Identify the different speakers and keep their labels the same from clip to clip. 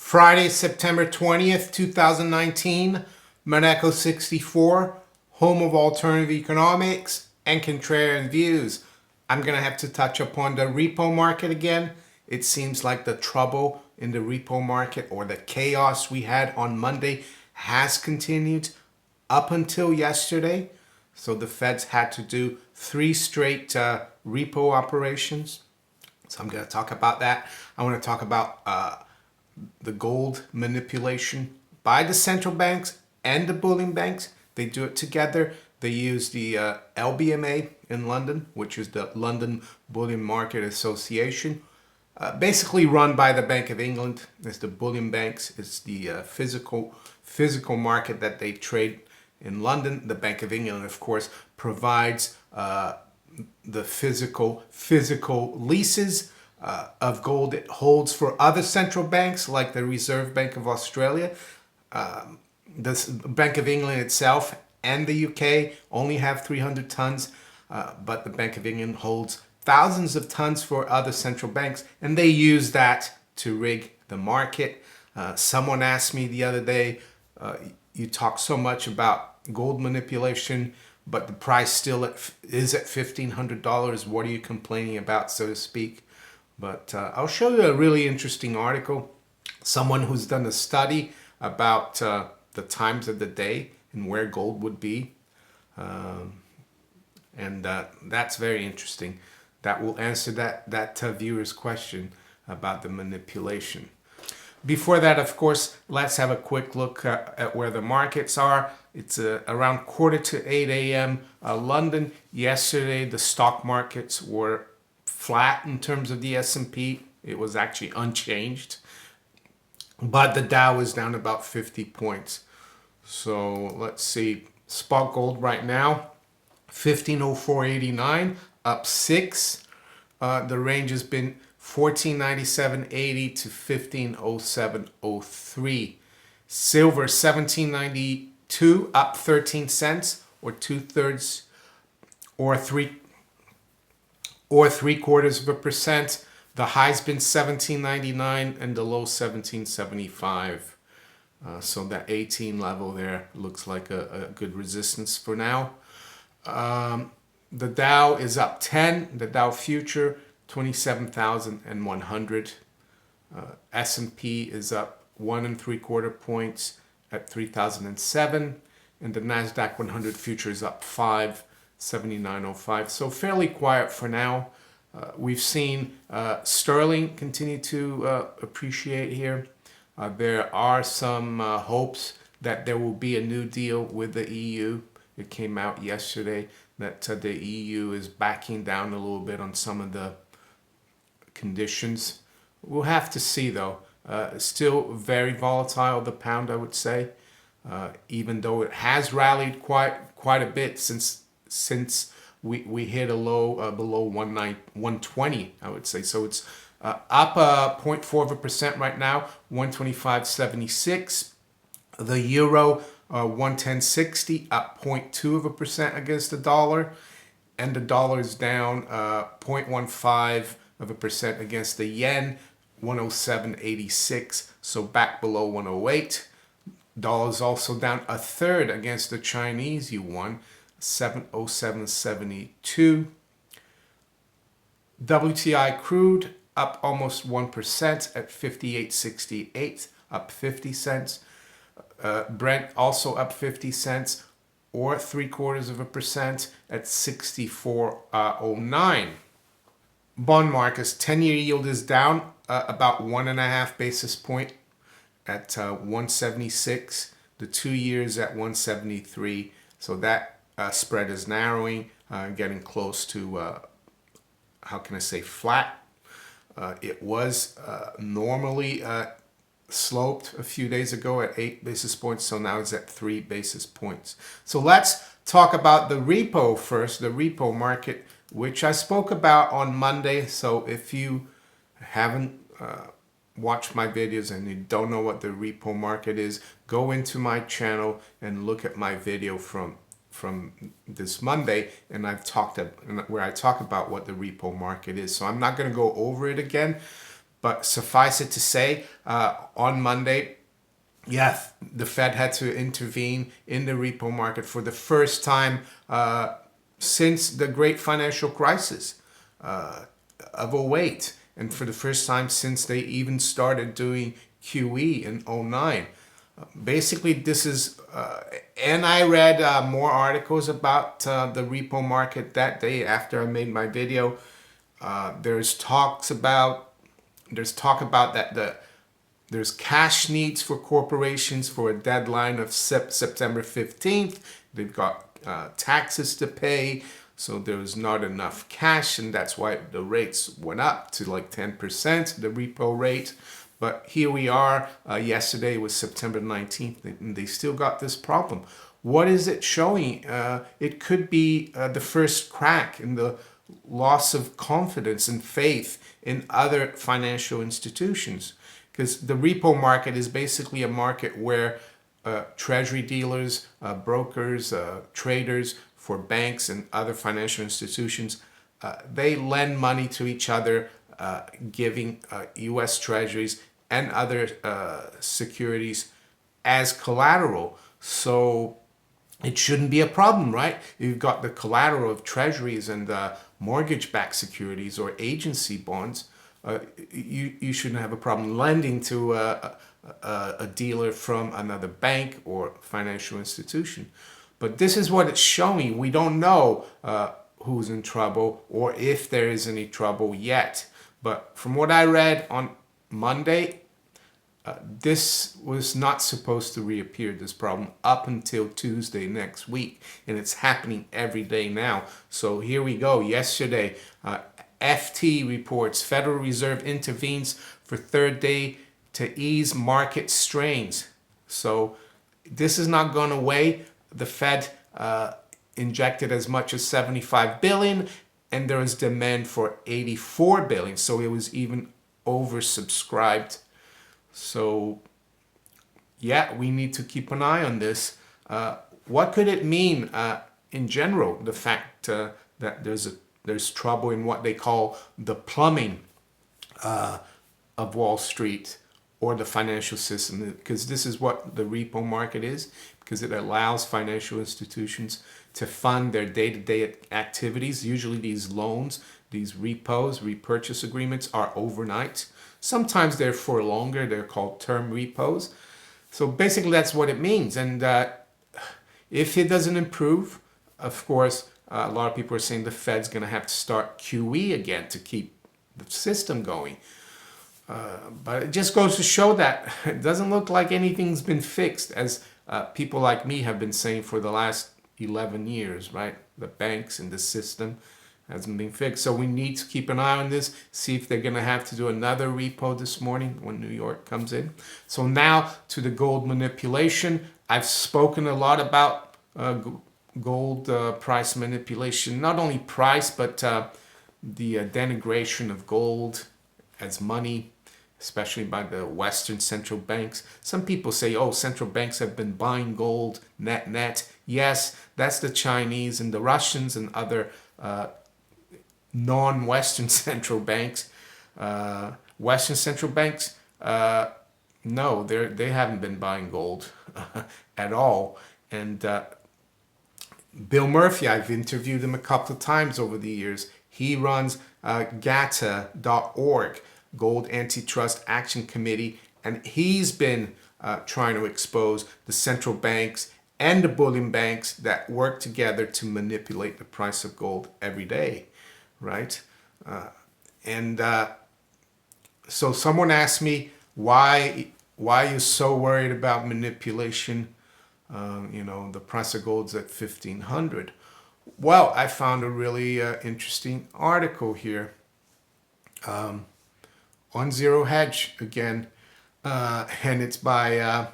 Speaker 1: Friday, September 20th, 2019, Maneco 64, home of alternative economics and contrarian views. I'm going to have to touch upon the repo market again. It seems like the trouble in the repo market, or the chaos we had on Monday, has continued up until yesterday. So the Feds had to do 3 straight repo operations. So I'm going to talk about that. I want to talk about the gold manipulation by the central banks and the bullion banks. They do it together. They use the LBMA in London, which is the London Bullion Market Association, basically run by the Bank of England. It's the bullion banks. It's the physical market that they trade in London. The Bank of England, of course, provides the physical leases of gold it holds for other central banks, like the Reserve Bank of Australia. The Bank of England itself and the UK only have 300 tons, but the Bank of England holds thousands of tons for other central banks, and they use that to rig the market. Someone asked me the other day, you talk so much about gold manipulation, but the price still is at $1,500. What are you complaining about, so to speak? But I'll show you a really interesting article. Someone who's done a study about the times of the day and where gold would be. And that's very interesting. That will answer that viewer's question about the manipulation. Before that, of course, let's have a quick look at where the markets are. It's around 7:45 a.m. London. Yesterday, the stock markets were flat in terms of the S&P. It was actually unchanged. But the Dow is down about 50 points. So let's see. Spot gold right now, 1504.89, up 6. The range has been 1497.80 to 1507.03. Silver 1792, up 13 cents, or 2/3, or 3/4%. The high's been 1799 and the low 1775. So that 18 level there looks like a good resistance for now. The Dow is up 10. The Dow future 27,100. S&P is up 1 3/4 points at 3,007, and the Nasdaq 100 future is up 5, 79.05. So fairly quiet for now. We've seen sterling continue to appreciate here. There are some hopes that there will be a new deal with the EU. It came out yesterday that the EU is backing down a little bit on some of the conditions. We'll have to see, though. Still very volatile, the pound, I would say, even though it has rallied quite a bit since we hit a low below 120, I would say. So it's up 0.4% right now, 125.76. The euro 110.60, up 0.2% against the dollar, and the dollar is down 0.15% against the yen, 107.86. So back below 108. Dollar's also down 1/3 against the Chinese yuan, 707.72. WTI crude up almost 1% at 58.68, up 50 cents. Brent also up 50 cents, or 3/4% at 64.09. Bond markets, 10-year yield is down about 1.5 basis point at 176. The 2 years at 173. So that spread is narrowing, getting close to, how can I say, flat. It was normally sloped a few days ago at 8 basis points, so now it's at 3 basis points. So let's talk about the repo first, the repo market, which I spoke about on Monday. So if you haven't watched my videos and you don't know what the repo market is, go into my channel and look at my video from this Monday, and where I talk about what the repo market is. So I'm not going to go over it again, But suffice it to say, on Monday, yeah, the Fed had to intervene in the repo market for the first time since the great financial crisis of '08, and for the first time since they even started doing QE in '09. Basically, this is, and I read more articles about the repo market that day after I made my video. There's talk about that there's cash needs for corporations for a deadline of September 15th. They've got taxes to pay, so there's not enough cash, and that's why the rates went up to like 10%, the repo rate. But here we are, yesterday was September 19th, and they still got this problem. What is it showing? It could be the first crack in the loss of confidence and faith in other financial institutions. Because the repo market is basically a market where treasury dealers, brokers, traders for banks and other financial institutions, they lend money to each other, giving U.S. treasuries and other securities as collateral. So it shouldn't be a problem, right? You've got the collateral of treasuries and mortgage-backed securities or agency bonds. You shouldn't have a problem lending to a dealer from another bank or financial institution. But this is what it's showing. We don't know who's in trouble or if there is any trouble yet. But from what I read on Monday, this was not supposed to reappear, this problem, up until Tuesday next week. And it's happening every day now. So here we go. Yesterday, FT reports Federal Reserve intervenes for third day to ease market strains. So this is not going away. The Fed injected as much as 75 billion, and there was demand for 84 billion. So it was even oversubscribed. So yeah, we need to keep an eye on this. What could it mean in general, the fact that there's trouble in what they call the plumbing of Wall Street or the financial system? Because this is what the repo market is, because it allows financial institutions to fund their day-to-day activities. Usually these loans, these repos, repurchase agreements are overnight. Sometimes they're for longer. They're called term repos. So basically that's what it means. And if it doesn't improve, of course, a lot of people are saying the Fed's going to have to start QE again to keep the system going. But it just goes to show that it doesn't look like anything's been fixed, as people like me have been saying for the last 11 years, right? The banks and the system hasn't been fixed. So we need to keep an eye on this, see if they're going to have to do another repo this morning when New York comes in. So now to the gold manipulation. I've spoken a lot about gold price manipulation, not only price, but the denigration of gold as money, especially by the Western central banks. Some people say, oh, central banks have been buying gold net. Yes, that's the Chinese and the Russians and other non-Western central banks. Western central banks, no, they haven't been buying gold at all. And Bill Murphy, I've interviewed him a couple of times over the years. He runs GATA.org, Gold Antitrust Action Committee, and he's been trying to expose the central banks and the bullion banks that work together to manipulate the price of gold every day, right? So someone asked me why you're so worried about manipulation. The price of gold's at 1,500. Well, I found a really interesting article here on Zero Hedge again, and it's by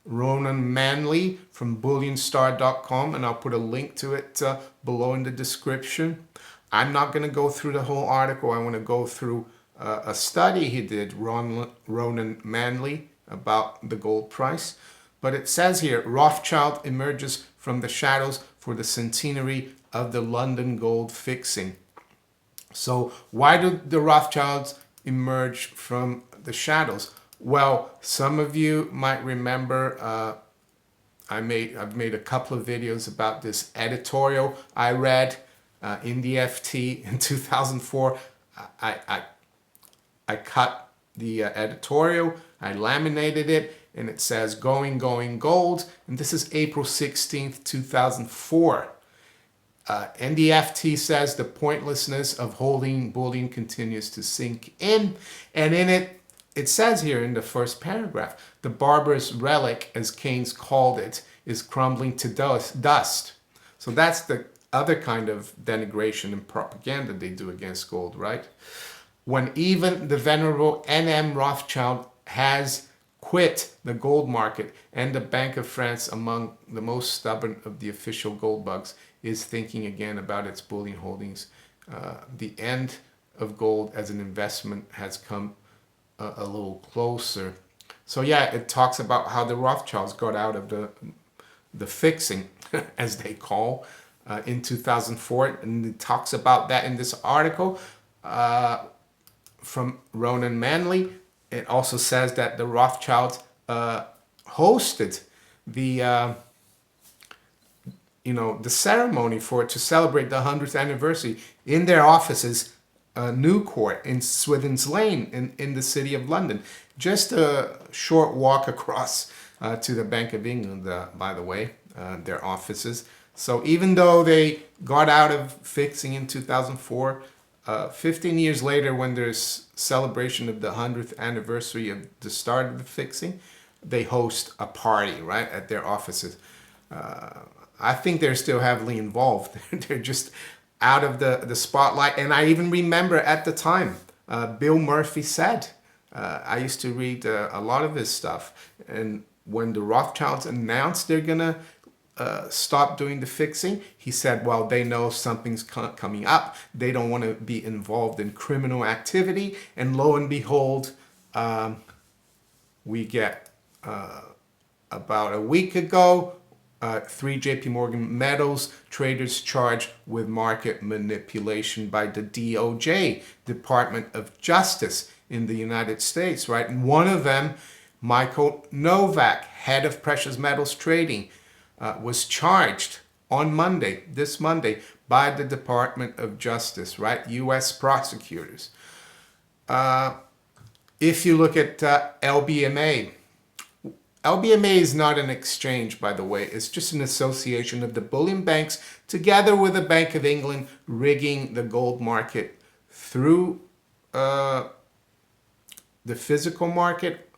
Speaker 1: Ronan Manley from bullionstar.com, and I'll put a link to it below in the description. I'm not going to go through the whole article. I want to go through a study he did, Ronan Manley, about the gold price. But it says here, Rothschild emerges from the shadows for the centenary of the London gold fixing. So why do the Rothschilds emerge from the shadows? Well, some of you might remember I've made a couple of videos about this editorial I read in the FT in 2004. I cut the editorial, I laminated it, and it says going, going, gold. And this is April 16th, 2004. And the FT says the pointlessness of holding bullion continues to sink in. And in it, it says here in the first paragraph, the barbarous relic, as Keynes called it, is crumbling to dust. So that's the other kind of denigration and propaganda they do against gold, right? When even the venerable N.M. Rothschild has quit the gold market and the Bank of France, among the most stubborn of the official gold bugs, is thinking again about its bullion holdings. The end of gold as an investment has come a little closer. So yeah, it talks about how the Rothschilds got out of the fixing, as they call, in 2004. And it talks about that in this article from Ronan Manley. It also says that the Rothschilds hosted the the ceremony to celebrate the 100th anniversary in their offices, New Court in Swithin's Lane in the city of London. Just a short walk across to the Bank of England, by the way, their offices. So even though they got out of fixing in 2004, 15 years later, when there's celebration of the 100th anniversary of the start of the fixing, they host a party, right, at their offices. I think they're still heavily involved. They're just out of the spotlight. And I even remember at the time, Bill Murphy said, I used to read a lot of his stuff. And when the Rothschilds announced they're going to stop doing the fixing, he said, well, they know something's coming up. They don't want to be involved in criminal activity. And lo and behold, we get about a week ago, 3 JP Morgan metals traders charged with market manipulation by the DOJ, Department of Justice in the United States, right? And one of them, Michael Novak, head of precious metals trading, was charged on Monday, this Monday, by the Department of Justice, right? U.S. prosecutors. If you look at LBMA, LBMA is not an exchange, by the way. It's just an association of the bullion banks together with the Bank of England rigging the gold market through the physical market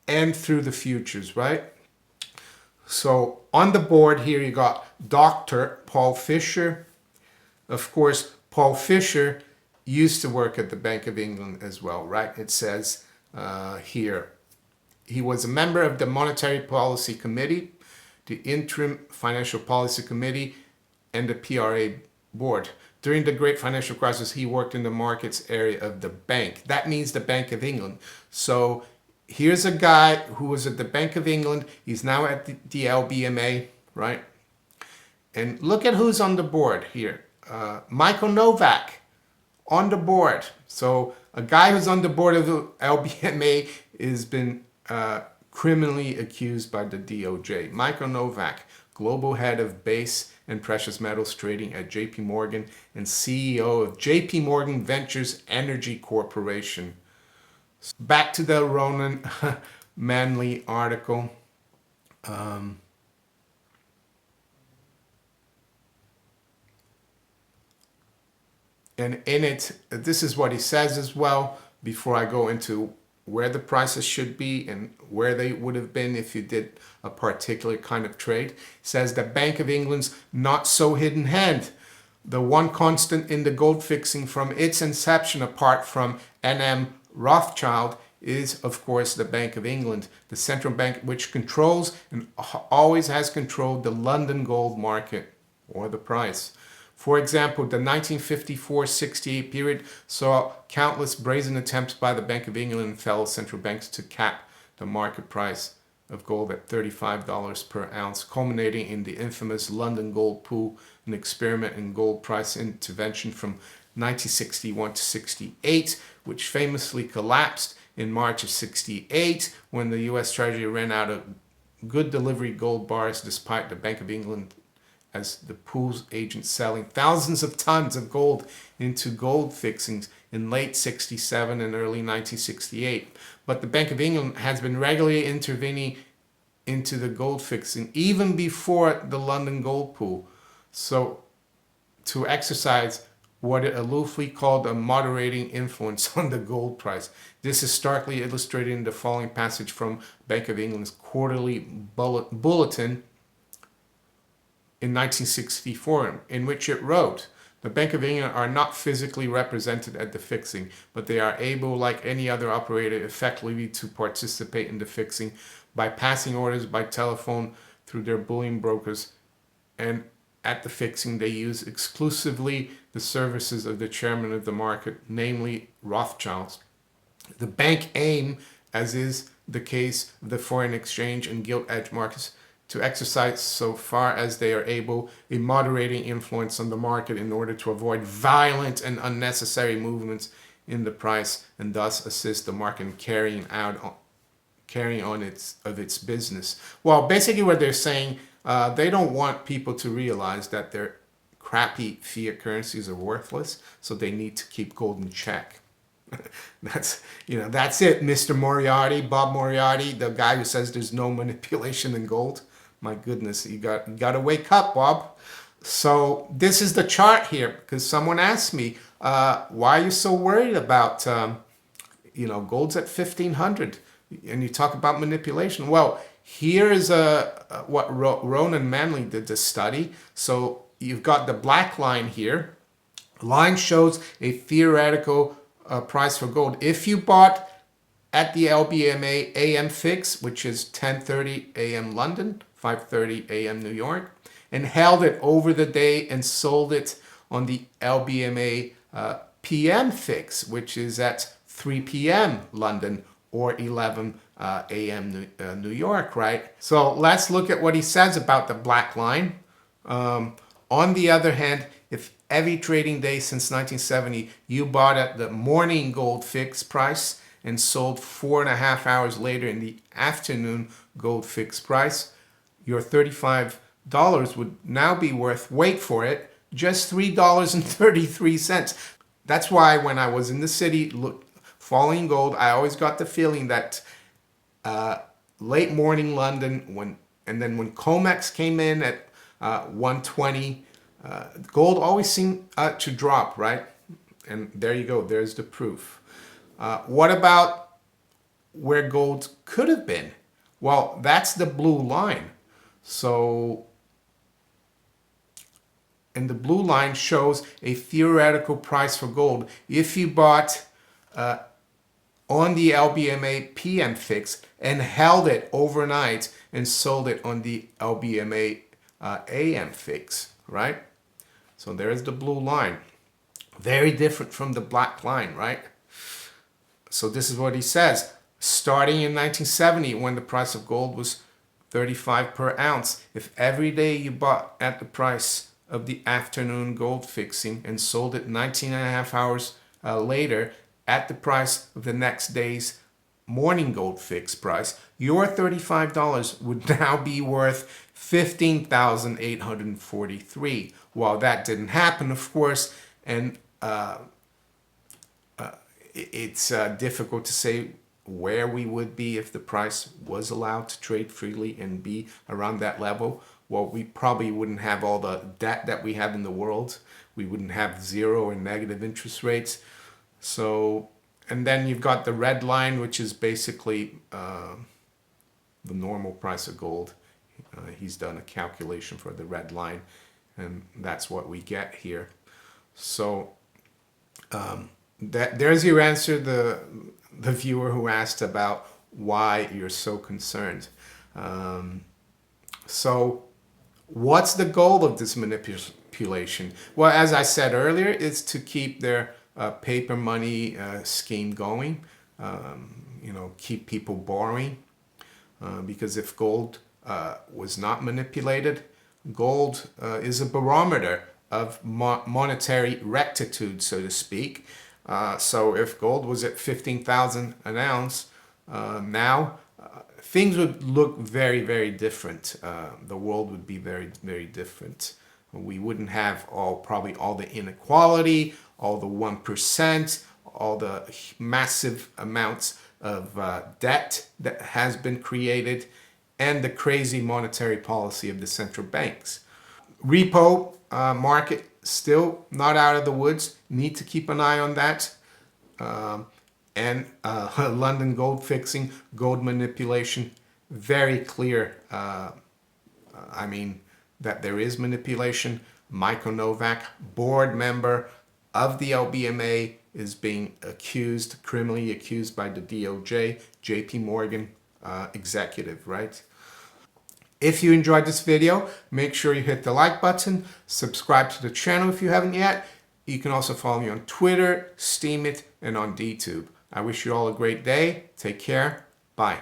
Speaker 1: and through the futures, right? So on the board here, you got Dr. Paul Fisher. Of course, Paul Fisher used to work at the Bank of England as well, right? It says here, he was a member of the Monetary Policy Committee, the Interim Financial Policy Committee, and the PRA board. During the Great Financial Crisis, he worked in the markets area of the bank. That means the Bank of England. So here's a guy who was at the Bank of England. He's now at the LBMA, right? And look at who's on the board here. Michael Novak on the board. So a guy who's on the board of the LBMA has been criminally accused by the DOJ. Michael Novak, global head of base and precious metals trading at JP Morgan and CEO of JP Morgan Ventures Energy Corporation. Back to the Ronan Manley article. And in it, this is what he says as well, before I go into where the prices should be and where they would have been if you did a particular kind of trade. It says the Bank of England's not so hidden hand. The one constant in the gold fixing from its inception, apart from N.M. Rothschild, is of course the Bank of England, the central bank which controls and always has controlled the London gold market, or the price. For example, the 1954-68 period saw countless brazen attempts by the Bank of England and fellow central banks to cap the market price of gold at $35 per ounce, culminating in the infamous London gold pool, an experiment in gold price intervention from 1961 to 68, which famously collapsed in March of 68 when the US Treasury ran out of good delivery gold bars despite the Bank of England as the pool's agent selling thousands of tons of gold into gold fixings in late 67 and early 1968. But the Bank of England has been regularly intervening into the gold fixing even before the London gold pool, so to exercise what it aloofly called a moderating influence on the gold price. This is starkly illustrated in the following passage from Bank of England's quarterly bulletin in 1964, in which it wrote, "The Bank of England are not physically represented at the fixing, but they are able, like any other operator, effectively to participate in the fixing by passing orders by telephone through their bullion brokers, and at the fixing they use exclusively the services of the chairman of the market, namely Rothschilds. The bank aim, as is the case of the foreign exchange and gilt-edged markets, to exercise, so far as they are able, a moderating influence on the market in order to avoid violent and unnecessary movements in the price, and thus assist the market in carrying on its business." Well, basically what they're saying, they don't want people to realize that their crappy fiat currencies are worthless, so they need to keep gold in check. That's it, Mr. Moriarty, Bob Moriarty, the guy who says there's no manipulation in gold. My goodness, you got to wake up, Bob. So this is the chart here, because someone asked me, why are you so worried about, gold's at 1,500, and you talk about manipulation. Well, here is what Ronan Manley did the study. So you've got the black line here. Line shows a theoretical price for gold. If you bought at the LBMA AM fix, which is 10:30 a.m. London, 5:30 a.m. New York, and held it over the day and sold it on the LBMA PM fix, which is at 3 p.m. London or 11 a.m. New York, right? So let's look at what he says about the black line. On the other hand, if every trading day since 1970 you bought at the morning gold fix price and sold 4.5 hours later in the afternoon gold fix price, your $35 would now be worth, wait for it, just $3.33. That's why when I was in the city following gold, I always got the feeling that late morning London, and then when COMEX came in at 120, gold always seemed to drop, right? And there you go, there's the proof. What about where gold could have been? Well, that's the blue line. So, and the blue line shows a theoretical price for gold. If you bought on the LBMA PM fix and held it overnight and sold it on the LBMA AM fix, right? So there's the blue line. Very different from the black line, right? So this is what he says. Starting in 1970, when the price of gold was 35 per ounce, if every day you bought at the price of the afternoon gold fixing and sold it 19.5 hours later at the price of the next day's morning gold fix price, your $35 would now be worth $15,843. Well, that didn't happen, of course, and it's difficult to say where we would be if the price was allowed to trade freely and be around that level. Well, we probably wouldn't have all the debt that we have in the world. We wouldn't have zero or negative interest rates. So, and then you've got the red line, which is basically the normal price of gold. He's done a calculation for the red line, and that's what we get here. So there's your answer, the viewer who asked about why you're so concerned. So what's the goal of this manipulation? Well, as I said earlier, it's to keep their paper money scheme going, keep people borrowing, because if gold was not manipulated, gold is a barometer of monetary rectitude, so to speak. So if gold was at 15,000 an ounce now, things would look very, very different. The world would be very, very different. We wouldn't have probably all the inequality, all the 1%, all the massive amounts of debt that has been created, and the crazy monetary policy of the central banks. Repo market still not out of the woods. Need to keep an eye on that. And London gold fixing, gold manipulation, very clear. I mean, that there is manipulation. Michael Novak, board member of the LBMA, is being accused, criminally accused by the DOJ, JP Morgan executive, right? If you enjoyed this video, make sure you hit the like button, subscribe to the channel if you haven't yet. You can also follow me on Twitter, Steemit, and on DTube. I wish you all a great day. Take care. Bye.